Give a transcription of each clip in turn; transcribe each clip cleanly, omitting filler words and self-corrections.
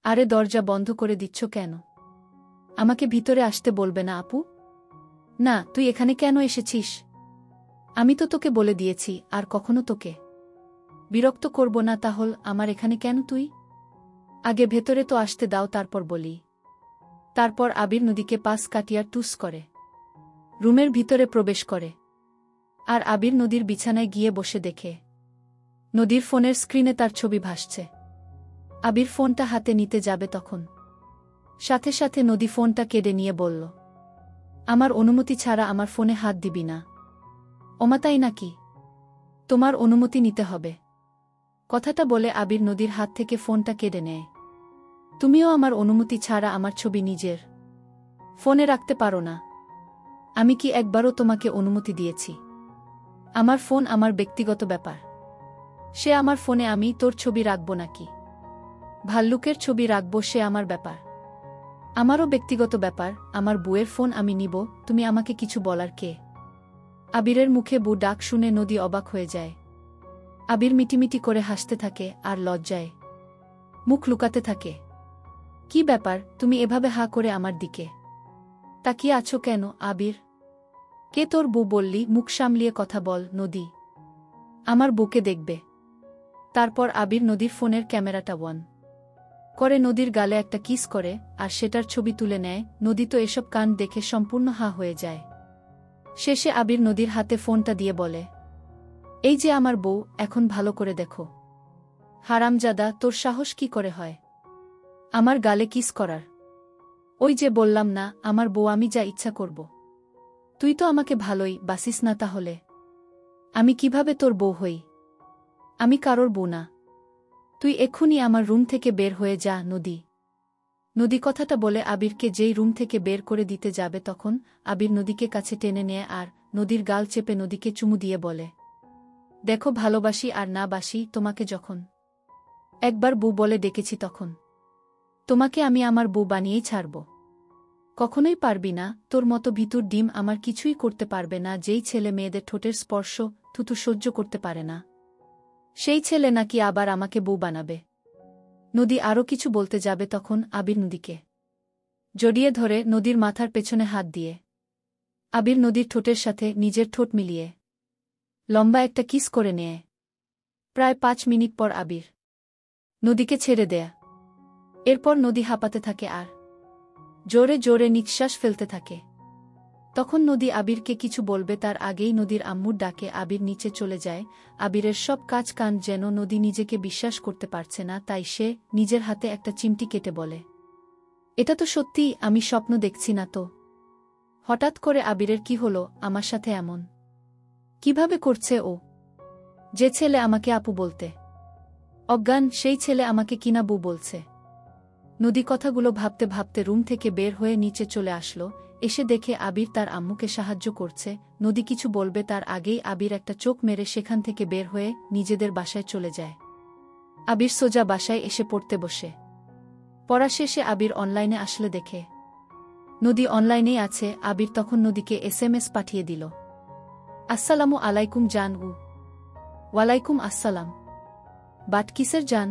আরে দরজা বন্ধ করে দিচ্ছ কেন? আমাকে ভিতরে আসতে বলবে না আপু? না, তুই এখানে কেন এসেছিস? আমি তো তোকে বলে দিয়েছি আর কখনো তোকে বিরক্ত করব না, তাহলে আমার এখানে কেন তুই? আগে ভেতরে তো আসতে দাও, তারপর বলি। তারপর আবির নদীকে পাশ কাটিয়া টুস করে রুমের ভিতরে প্রবেশ করে। আর আবির নদীর বিছানায় গিয়ে বসে দেখে নদীর ফোনের স্ক্রিনে তার ছবি ভাসছে। আবির ফোনটা হাতে নিতে যাবে তখন সাথে সাথে নদী ফোনটা কেড়ে নিয়ে বলল, আমার অনুমতি ছাড়া আমার ফোনে হাত দিবি না। ওমা তাই নাকি? তোমার অনুমতি নিতে হবে। কথাটা বলে আবির নদীর হাত থেকে ফোনটা কেড়ে নেয়। তুমিও আমার অনুমতি ছাড়া আমার ছবি নিজের ফোনে রাখতে পারো না। আমি কি একবারও তোমাকে অনুমতি দিয়েছি? আমার ফোন আমার ব্যক্তিগত ব্যাপার। সে আমার ফোনে আমি তোর ছবি রাখব নাকি ভাল্লুকের ছবি রাখব, সে আমার ব্যাপার। আমারও ব্যক্তিগত ব্যাপার। আমার বউয়ের ফোন আমি নিব, তুমি আমাকে কিছু বলার কে? আবিরের মুখে বউ ডাক শুনে নদী অবাক হয়ে যায়। আবির মিটিমিটি করে হাসতে থাকে আর লজ্জায় মুখ লুকাতে থাকে। কি ব্যাপার, তুমি এভাবে হা করে আমার দিকে তাকিয়ে আছো কেন আবির? কে তোর বউ বললি? মুখ সামলিয়ে কথা বল নদী। আমার বউকে দেখবে। তারপর আবির নদীর ফোনের ক্যামেরাটা অন করে নদীর গালে একটা কিস করে আর সেটার ছবি তুলে নেয়। নদী তো এসব কাণ্ড দেখে সম্পূর্ণ হা হয়ে যায়। শেষে আবির নদীর হাতে ফোনটা দিয়ে বলে, এই যে আমার বউ, এখন ভালো করে দেখো। হারামজাদা, তোর সাহস কি করে হয় আমার গালে কিস করার? ওই যে বললাম না, আমার বউ, আমি যা ইচ্ছা করব। তুই তো আমাকে ভালোই বাসিস না, তাহলে আমি কিভাবে তোর বউ হই? আমি কারোর বউ না। তুই এক্ষুনি আমার রুম থেকে বের হয়ে যা নদী। নদী কথাটা বলে আবিরকে যেই রুম থেকে বের করে দিতে যাবে তখন আবির নদীকে কাছে টেনে নেয় আর নদীর গাল চেপে নদীকে চুমু দিয়ে বলে, দেখো, ভালোবাসি আর না বাসি তোমাকে, যখন একবার বউ বলে ডেকেছি তখন তোমাকে আমি আমার বউ বানিয়েই ছাড়ব। কখনোই পারবি না। তোর মতো ভিতুর ডিম আমার কিছুই করতে পারবে না। যেই ছেলে মেয়েদের ঠোঁটের স্পর্শ থুতু সহ্য করতে পারে না, সেই ছেলে নাকি আবার আমাকে বউ বানাবে। নদী আরও কিছু বলতে যাবে তখন আবির নদীকে জড়িয়ে ধরে নদীর মাথার পেছনে হাত দিয়ে আবির নদীর ঠোঁটের সাথে নিজের ঠোঁট মিলিয়ে লম্বা একটা কিস করে নেয়। প্রায় 5 মিনিট পর আবির নদীকে ছেড়ে দেয়া। এরপর নদী হাঁপাতে থাকে আর জোরে জোরে নিঃশ্বাস ফেলতে থাকে। তখন নদী আবিরকে কিছু বলবে তার আগেই নদীর আম্মুর ডাকে আবির নিচে চলে যায়। আবিরের সব কাজ কান যেন নদী নিজেকে বিশ্বাস করতে পারছে না, তাই সে নিজের হাতে একটা চিমটি কেটে বলে, এটা তো সত্যিই, আমি স্বপ্ন দেখছি না তো? হঠাৎ করে আবিরের কি হলো আমার সাথে এমন? কিভাবে করছে ও? যে ছেলে আমাকে আপু বলতে অজ্ঞান, সেই ছেলে আমাকে কিনা বউ বলছে। নদী কথাগুলো ভাবতে ভাবতে রুম থেকে বের হয়ে নিচে চলে আসলো। এসে দেখে আবির তার আম্মুকে সাহায্য করছে। নদী কিছু বলবে তার আগেই আবির একটা চোখ মেরে সেখান থেকে বের হয়ে নিজেদের বাসায় চলে যায়। আবির সোজা বাসায় এসে পড়তে বসে। পড়া শেষে আবির অনলাইনে আসলে দেখে নদী অনলাইনেই আছে। আবির তখন নদীকে SMS পাঠিয়ে দিল, আসসালামু আলাইকুম জান। ওয়ালাইকুম আসসালাম। বাট কিসের জান?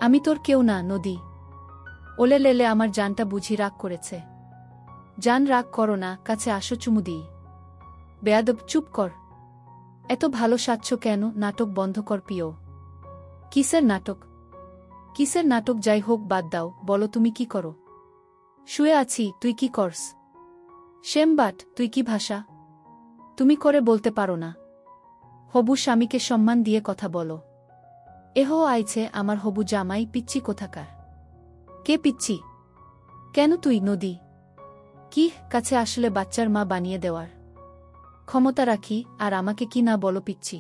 আমি তোর কেউ না নদী। ওলে লেলে, আমার জানটা বুঝি রাগ করেছে। জান রাগ করো না, কাছে আসো চুমু দিই। বেয়াদব, চুপ কর। এত ভালো সাজছ কেন? নাটক বন্ধ কর প্রিয়। কিসের নাটক? কিসের নাটক? যাই হোক বাদ দাও, বলো তুমি কি করো? শুয়ে আছি। তুই কি করস? শেম বাট, তুই কি ভাষা তুমি করে বলতে পারো না? হবু স্বামীকে সম্মান দিয়ে কথা বলো। এহ আইছে আমার হবু জামাই, পিচ্চি কোথাকার। কে পিচ্চি? কেন তুই নদী? কি কাছে আসলে বাচ্চার মা বানিয়ে দেওয়ার ক্ষমতা রাখি, আর আমাকে কি না বলো পিচ্চি?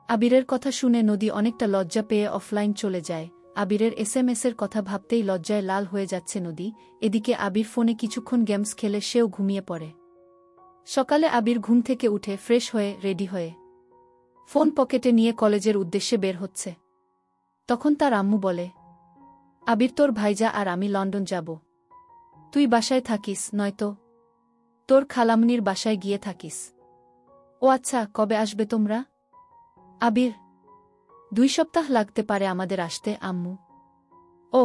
আবিরের কথা শুনে নদী অনেকটা লজ্জা পেয়ে অফলাইন চলে যায়। আবিরের SMS-এর কথা ভাবতেই লজ্জায় লাল হয়ে যাচ্ছে নদী। এদিকে আবির ফোনে কিছুক্ষণ গেমস খেলে সেও ঘুমিয়ে পড়ে। সকালে আবির ঘুম থেকে উঠে ফ্রেশ হয়ে রেডি হয়ে ফোন পকেটে নিয়ে কলেজের উদ্দেশ্যে বের হচ্ছে। তখন তার আম্মু বলে, আবির, তোর ভাইজা আর আমি লন্ডন যাব। তুই বাসায় থাকিস, নয়তো তোর খালামনির বাসায় গিয়ে থাকিস। ও আচ্ছা, কবে আসবে তোমরা? আবির, 2 সপ্তাহ লাগতে পারে আমাদের আসতে আম্মু। ও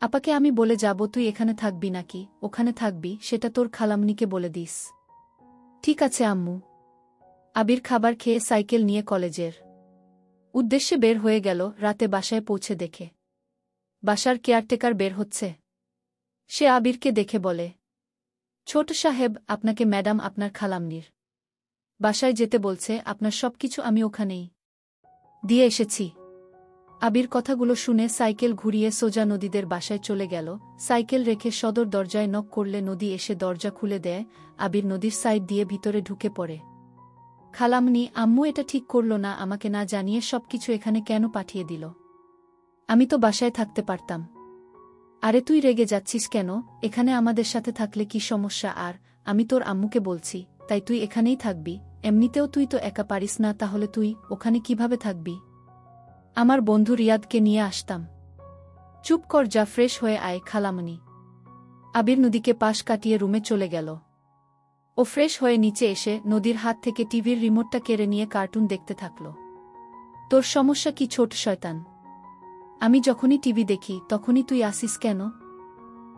আপাকে আমি বলে যাব তুই এখানে থাকবি নাকি ওখানে থাকবি সেটা তোর খালামণিকে বলে দিস। ঠিক আছে আম্মু। আবির খাবার খেয়ে সাইকেল নিয়ে কলেজের উদ্দেশ্যে বের হয়ে গেল। রাতে বাসায় পৌঁছে দেখে বাসার কেয়ারটেকার বের হচ্ছে। সে আবিরকে দেখে বলে, ছোট সাহেব, আপনাকে ম্যাডাম আপনার খালামনির বাসায় যেতে বলছে। আপনার সবকিছু আমি ওখানেই দিয়ে এসেছি। আবির কথাগুলো শুনে সাইকেল ঘুরিয়ে সোজা নদীদের বাসায় চলে গেল। সাইকেল রেখে সদর দরজায় নক করলে নদী এসে দরজা খুলে দেয়। আবির নদীর সাইড দিয়ে ভিতরে ঢুকে পড়ে। খালামনি, আম্মু এটা ঠিক করল না, আমাকে না জানিয়ে সবকিছু এখানে কেন পাঠিয়ে দিল? আমি তো বাসায় থাকতে পারতাম। আরে তুই রেগে যাচ্ছিস কেন? এখানে আমাদের সাথে থাকলে কি সমস্যা? আর আমি তোর আম্মুকে বলছি, তাই তুই এখানেই থাকবি। এমনিতেও তুই তো একা পারিস না, তাহলে তুই ওখানে কিভাবে থাকবি? আমার বন্ধু রিয়াদকে নিয়ে আসতাম। চুপ কর, যা, ফ্রেশ হয়ে আয় খালামনি। আবির নদীকে পাশ কাটিয়ে রুমে চলে গেল। ও ফ্রেশ হয়ে নিচে এসে নদীর হাত থেকে টিভির রিমোটটা কেড়ে নিয়ে কার্টুন দেখতে থাকল। তোর সমস্যা কি ছোট শয়তান? আমি যখনই টিভি দেখি তখনই তুই আসিস কেন?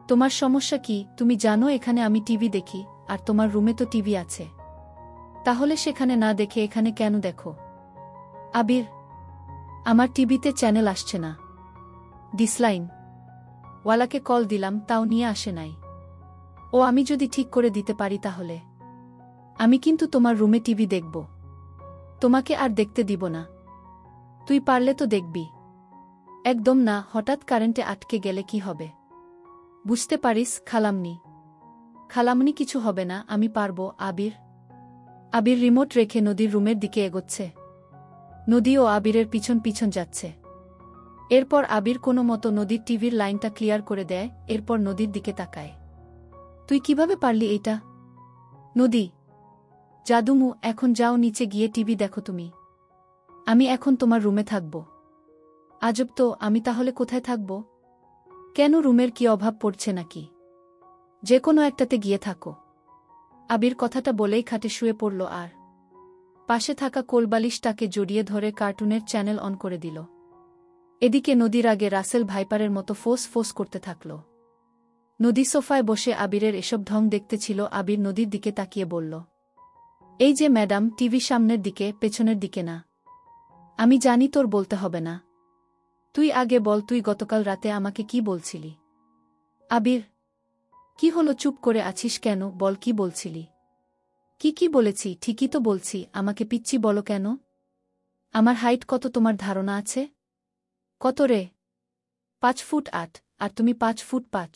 তোমার সমস্যা কি? তুমি জানো এখানে আমি টিভি দেখি, আর তোমার রুমে তো টিভি আছে। তাহলে সেখানে না দেখে এখানে কেন দেখো? আবির, আমার টিভিতে চ্যানেল আসছে না। ডিসলাইন ওয়ালাকে কল দিলাম, তাও নিয়ে আসে নাই। ও আমি যদি ঠিক করে দিতে পারি তাহলে আমি কিন্তু তোমার রুমে টিভি দেখব। তোমাকে আর দেখতে দিব না। তুই পারলে তো দেখবি। একদম না। হঠাৎ কারেন্টে আটকে গেলে কি হবে? বুঝতে পারিস খালামনি? খালামনি, কিছু হবে না, আমি পারব। আবির আবির রিমোট রেখে নদীর রুমের দিকে এগোচ্ছে। নদী ও আবিরের পিছন পিছন যাচ্ছে। এরপর আবির কোনো মতো নদীর টিভির লাইনটা ক্লিয়ার করে দেয়। এরপর নদীর দিকে তাকায়। তুই কিভাবে পারলি এইটা? নদী, জাদুমু, এখন যাও নিচে গিয়ে টিভি দেখো তুমি। আমি এখন তোমার রুমে থাকব। আজব তো, আমি তাহলে কোথায় থাকব? কেন, রুমের কি অভাব পড়ছে নাকি? যে কোনো একটাতে গিয়ে থাকো। আবির কথাটা বলেই খাটে শুয়ে পড়ল আর পাশে থাকা কোলবালিশটাকে জড়িয়ে ধরে কার্টুনের চ্যানেল অন করে দিল। এদিকে নদীর আগে রাসেল ভাইপারের মতো ফোঁস ফোঁস করতে থাকল। নদী সোফায় বসে আবিরের এসব ঢং দেখতেছিল। আবির নদীর দিকে তাকিয়ে বলল, এই যে ম্যাডাম, টিভি সামনের দিকে, পেছনের দিকে না। আমি জানি তোর বলতে হবে না। তুই আগে বল, তুই গতকাল রাতে আমাকে কি বলছিলি? আবির, কি হলো, চুপ করে আছিস কেন? বল, কি বলছিলি? কি বলেছি? ঠিকই তো বলছি। আমাকে পিচ্চি বলো কেন? আমার হাইট কত তোমার ধারণা আছে? কত রে? 5 ফুট 8, আর তুমি 5 ফুট 5।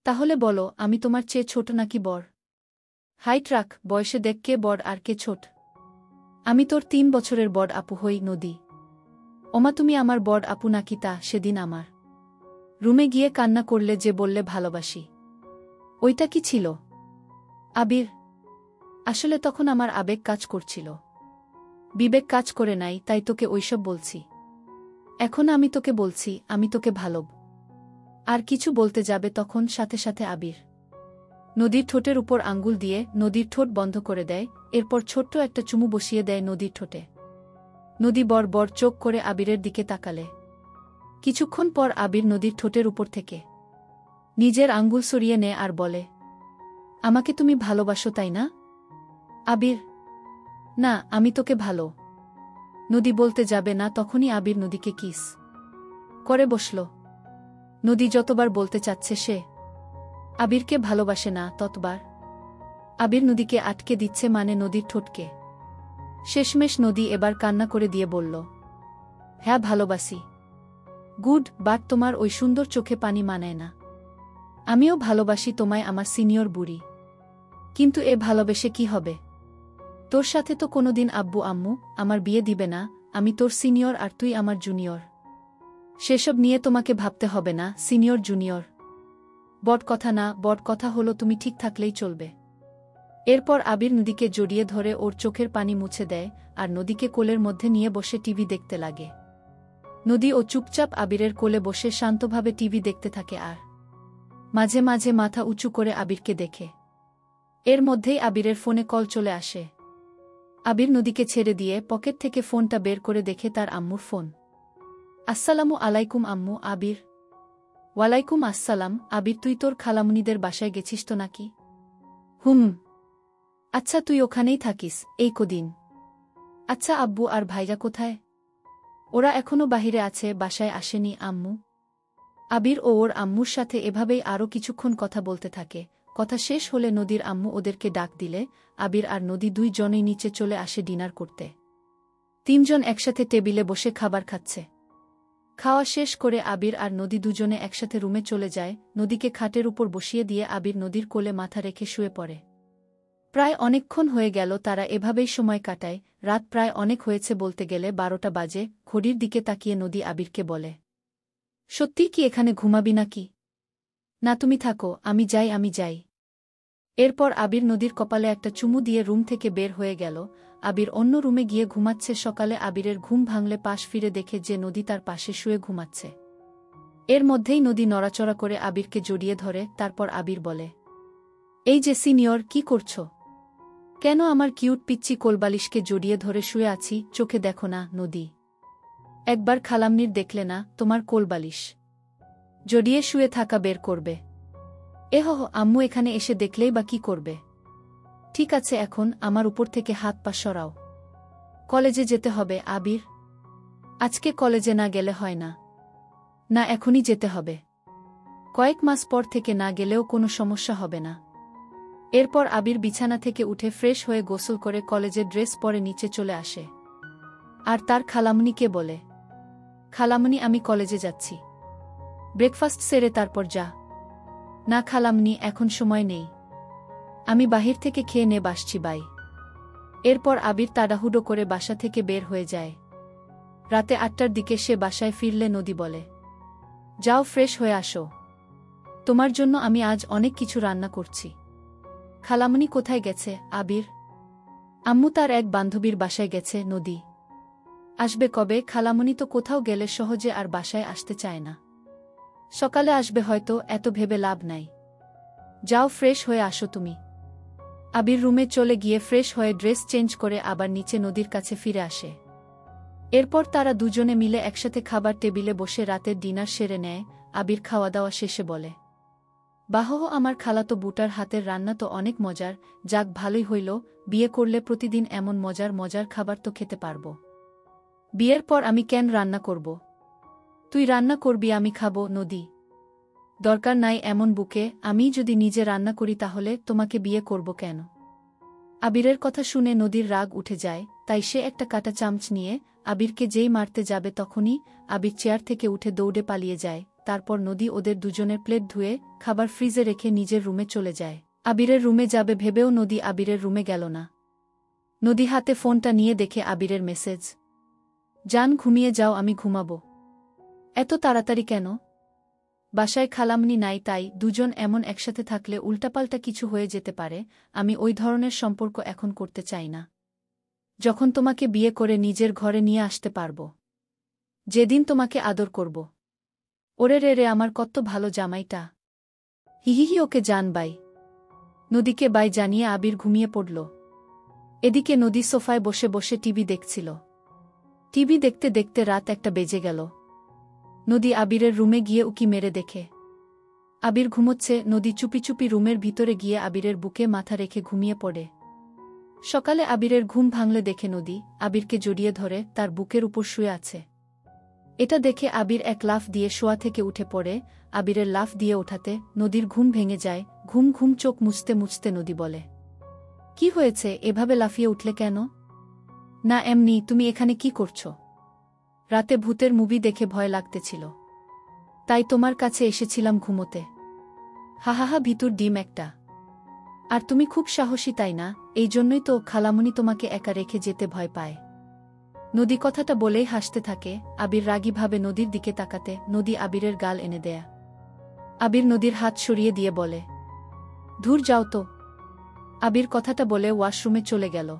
তাহলে বলো, আমি তোমার চেয়ে ছোট নাকি বড়? হাইট রাখ, বয়সে দেখ কে বড় আর কে ছোট। আমি তোর 3 বছরের বড় আপু হই। নদী, ওমা, তুমি আমার বড় আপু নাকি? তা সেদিন আমার রুমে গিয়ে কান্না করলে যে, বললে ভালোবাসি, ওইটা কি ছিল? আবির, আসলে তখন আমার আবেগ কাজ করছিল, বিবেক কাজ করে নাই, তাই তোকে ওইসব বলছি। এখন আমি তোকে বলছি, আমি তোকে ভালোব। আর কিছু বলতে যাবে তখন সাথে সাথে আবির নদীর ঠোঁটের উপর আঙ্গুল দিয়ে নদীর ঠোঁট বন্ধ করে দেয়। এরপর ছোট্ট একটা চুমু বসিয়ে দেয় নদীর ঠোঁটে। নদী বড় বড় চোখ করে আবিরের দিকে তাকালে। কিছুক্ষণ পর আবির নদীর ঠোঁটের উপর থেকে নিজের আঙ্গুল সরিয়ে নেয় আর বলে, আমাকে তুমি ভালোবাসো তাই না? আবির, না, আমি তোকে ভালো। নদী বলতে যাবে না, তখনই আবির নদীকে কিস করে বসল। নদী যতবার বলতে চাচ্ছে সে আবিরকে ভালোবাসে না, ততবার আবির নদীকে আটকে দিচ্ছে, মানে নদীর ঠোঁটকে। শেষমেশ নদী এবার কান্না করে দিয়ে বলল, হ্যাঁ ভালোবাসি। গুড, বাট তোমার ওই সুন্দর চোখে পানি মানায় না। আমিও ভালোবাসি তোমায়, আমার সিনিয়র বুড়ি। কিন্তু এ ভালোবেসে কি হবে? তোর সাথে তো কোনোদিন আব্বু আম্মু আমার বিয়ে দিবে না। আমি তোর সিনিয়র আর তুই আমার জুনিয়র। সেসব নিয়ে তোমাকে ভাবতে হবে না। সিনিয়র জুনিয়র বড় কথা না, বড় কথা হলো তুমি ঠিক থাকলেই চলবে। এরপর আবির নদীকে জড়িয়ে ধরে ওর চোখের পানি মুছে দেয় আর নদীকে কোলের মধ্যে নিয়ে বসে টিভি দেখতে লাগে। নদী ও চুপচাপ আবিরের কোলে বসে শান্তভাবে টিভি দেখতে থাকে আর মাঝে মাঝে মাথা উঁচু করে আবিরকে দেখে। এর মধ্যেই আবিরের ফোনে কল চলে আসে। আবির নদীকে ছেড়ে দিয়ে পকেট থেকে ফোনটা বের করে দেখে তার আম্মুর ফোন। আসসালামু আলাইকুম আম্মু। আবির, ওয়ালাইকুম আসসালাম। আবির, তুই তোর খালামুনিদের বাসায় গেছিস তো নাকি? হুম। আচ্ছা, তুই ওখানেই থাকিস এই কদিন? আচ্ছা, আব্বু আর ভাইরা কোথায়? ওরা এখনো বাহিরে আছে, বাসায় আসেনি। আম্মু? আবির ও ওর আম্মুর সাথে এভাবেই আরও কিছুক্ষণ কথা বলতে থাকে। কথা শেষ হলে নদীর আম্মু ওদেরকে ডাক দিলে আবির আর নদী দুইজনেই নিচে চলে আসে ডিনার করতে। তিনজন একসাথে টেবিলে বসে খাবার খাচ্ছে। খাওয়া শেষ করে আবির আর নদী দুজনে একসাথে রুমে চলে যায়। নদীকে খাটের উপর বসিয়ে দিয়ে আবির নদীর কোলে মাথা রেখে শুয়ে পড়ে। প্রায় অনেকক্ষণ হয়ে গেল তারা এভাবেই সময় কাটায়। রাত প্রায় অনেক হয়েছে, বলতে গেলে 12টা বাজে। ঘড়ির দিকে তাকিয়ে নদী আবিরকে বলে, সত্যি কি এখানে ঘুমাবি নাকি? না, তুমি থাকো, আমি যাই। এরপর আবির নদীর কপালে একটা চুমু দিয়ে রুম থেকে বের হয়ে গেল। আবির অন্য রুমে গিয়ে ঘুমাচ্ছে। সকালে আবিরের ঘুম ভাঙলে পাশ ফিরে দেখে যে নদী তার পাশে শুয়ে ঘুমাচ্ছে। এর মধ্যেই নদী নড়াচড়া করে আবিরকে জড়িয়ে ধরে। তারপর আবির বলে, এই যে সিনিয়র, কি করছো? কেন আমার কিউট পিচ্চি কোলবালিশকে জড়িয়ে ধরে শুয়ে আছি? চোখে দেখো না নদী? একবার খালামনির দেখলে না তোমার কোলবালিশ জড়িয়ে শুয়ে থাকা বের করবে? আম্মু এখানে এসে দেখলেই বা কি করবে? ঠিক আছে, এখন আমার উপর থেকে হাত পা সরাও। কলেজে যেতে হবে আবির। আজকে কলেজে না গেলে হয় না? না, এখনই যেতে হবে। কয়েক মাস পর থেকে না গেলেও কোনো সমস্যা হবে না। এরপর আবির বিছানা থেকে উঠে ফ্রেশ হয়ে গোসল করে কলেজের ড্রেস পরে নিচে চলে আসে। আর তার খালামনিকে বলে, খালামনি, আমি কলেজে যাচ্ছি। ব্রেকফাস্ট সেরে তারপর যা। না খালামনি, এখন সময় নেই। আমি বাহির থেকে খেয়ে নে বাসছি বাই। এরপর আবির তাড়াহুড়ো করে বাসা থেকে বের হয়ে যায়। রাতে 8টার দিকে সে বাসায় ফিরলে নদী বলে, যাও ফ্রেশ হয়ে আসো, তোমার জন্য আমি আজ অনেক কিছু রান্না করছি। খালামনি কোথায় গেছে আবির? আম্মু তার এক বান্ধবীর বাসায় গেছে। নদী আসবে কবে? খালামনি তো কোথাও গেলে সহজে আর বাসায় আসতে চায় না। সকালে আসবে হয়তো, এত ভেবে লাভ নাই। যাও ফ্রেশ হয়ে আসো তুমি। আবির রুমে চলে গিয়ে ফ্রেশ হয়ে ড্রেস চেঞ্জ করে আবার নিচে নদীর কাছে ফিরে আসে। এরপর তারা দুজনে মিলে একসাথে খাবার টেবিলে বসে রাতের ডিনার সেরে নেয়। আবির খাওয়া দাওয়া শেষে বলে, বাহ, আমার খালাতো বুটার হাতের রান্না তো অনেক মজার। যাক, ভালোই হইল, বিয়ে করলে প্রতিদিন এমন মজার মজার খাবার তো খেতে পারব। বিয়ের পর আমি কেন রান্না করব? তুই রান্না করবি, আমি খাবো। নদী, দরকার নাই এমন বুকে। আমি যদি নিজে রান্না করি তাহলে তোমাকে বিয়ে করব কেন? আবিরের কথা শুনে নদীর রাগ উঠে যায়, তাই সে একটা কাঁটা চামচ নিয়ে আবিরকে যেই মারতে যাবে তখনই আবির চেয়ার থেকে উঠে দৌড়ে পালিয়ে যায়। তারপর নদী ওদের দুজনের প্লেট ধুয়ে খাবার ফ্রিজে রেখে নিজের রুমে চলে যায়। আবিরের রুমে যাবে ভেবেও নদী আবিরের রুমে গেল না। নদী হাতে ফোনটা নিয়ে দেখে আবিরের মেসেজ, জান ঘুমিয়ে যাও, আমি ঘুমাবো। এত তাড়াতাড়ি কেন? বাসায় খালামনি নাই, তাই দুজন এমন একসাথে থাকলে উল্টাপাল্টা কিছু হয়ে যেতে পারে। আমি ওই ধরনের সম্পর্ক এখন করতে চাই না। যখন তোমাকে বিয়ে করে নিজের ঘরে নিয়ে আসতে পারব, যেদিন তোমাকে আদর করব। ওরে রে রে, আমার কত ভালো জামাইটা। হিহিহি, ওকে জান বাই। নদীকে বাই জানিয়ে আবির ঘুমিয়ে পড়ল। এদিকে নদী সোফায় বসে বসে টিভি দেখছিল। টিভি দেখতে দেখতে রাত 1টা বেজে গেল। নদী আবিরের রুমে গিয়ে উকি মেরে দেখে আবির ঘুমোচ্ছে। নদী চুপি চুপি রুমের ভিতরে গিয়ে আবিরের বুকে মাথা রেখে ঘুমিয়ে পড়ে। সকালে আবিরের ঘুম ভাঙলে দেখে নদী আবিরকে জড়িয়ে ধরে তার বুকের উপর শুয়ে আছে। এটা দেখে আবির এক লাফ দিয়ে শোয়া থেকে উঠে পড়ে। আবিরের লাফ দিয়ে ওঠাতে নদীর ঘুম ভেঙে যায়। ঘুম ঘুম চোখ মুছতে মুছতে নদী বলে, কি হয়েছে, এভাবে লাফিয়ে উঠলে কেন? না এমনি। তুমি এখানে কি করছো? রাতে ভূতের মুভি দেখে ভয় লাগতেছিল, তাই তোমার কাছে এসেছিলাম ঘুমোতে। হাহাহা, ভিতুর ডিম একটা। আর তুমি খুব সাহসী, তাই না? এই জন্যই তো খালামুনি তোমাকে একা রেখে যেতে ভয় পায়। নদী কথাটা বলেই হাসতে থাকে। আবির রাগীভাবে নদীর দিকে তাকাতে নদী আবিরের গাল এনে দেয়া। আবির নদীর হাত সরিয়ে দিয়ে বলে, ধুর যাও তো। আবির কথাটা বলে ওয়াশরুমে চলে গেল।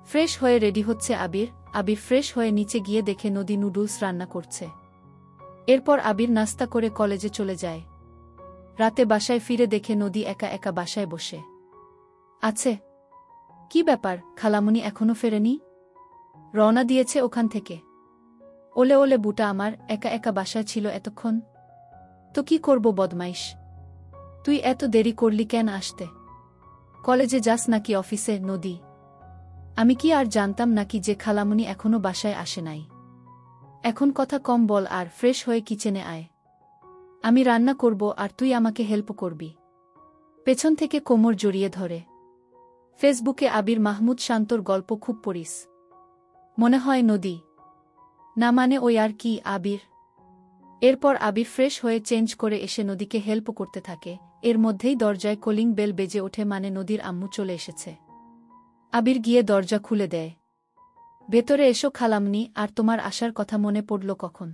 ফ্রেশ হয়ে রেডি হচ্ছে আবির। আবির ফ্রেশ হয়ে নিচে গিয়ে দেখে নদী নুডলস রান্না করছে। এরপর আবির নাস্তা করে কলেজে চলে যায়। রাতে বাসায় ফিরে দেখে নদী একা একা বাসায় বসে আছে। কি ব্যাপার, খালামুনি এখনো ফেরেনি? রওনা দিয়েছে ওখান থেকে? ওলে ওলে বুটা আমার, একা একা বাসায় ছিল এতক্ষণ। তো তো কি করব বদমাইশ? তুই এত দেরি করলি কেন আসতে? কলেজে যাস নাকি অফিসে? নদী, আমি কি আর জানতাম নাকি যে খালামণি এখনো বাসায় আসে নাই? এখন কথা কম বল আর ফ্রেশ হয়ে কিচেনে আয়। আমি রান্না করব আর তুই আমাকে হেল্প করবি। পেছন থেকে কোমর জড়িয়ে ধরে। ফেসবুকে আবির মাহমুদ শান্তর গল্প খুব পড়িস? মনে হয় নদী। না মানে ওই আর কি আবির। এরপর আবির ফ্রেশ হয়ে চেঞ্জ করে এসে নদীকে হেল্প করতে থাকে। এর মধ্যেই দরজায় কলিং বেল বেজে ওঠে, মানে নদীর আম্মু চলে এসেছে। আবির গিয়ে দরজা খুলে দেয়। ভেতরে এসো খালামণি, আর তোমার আসার কথা মনে পড়ল কখন?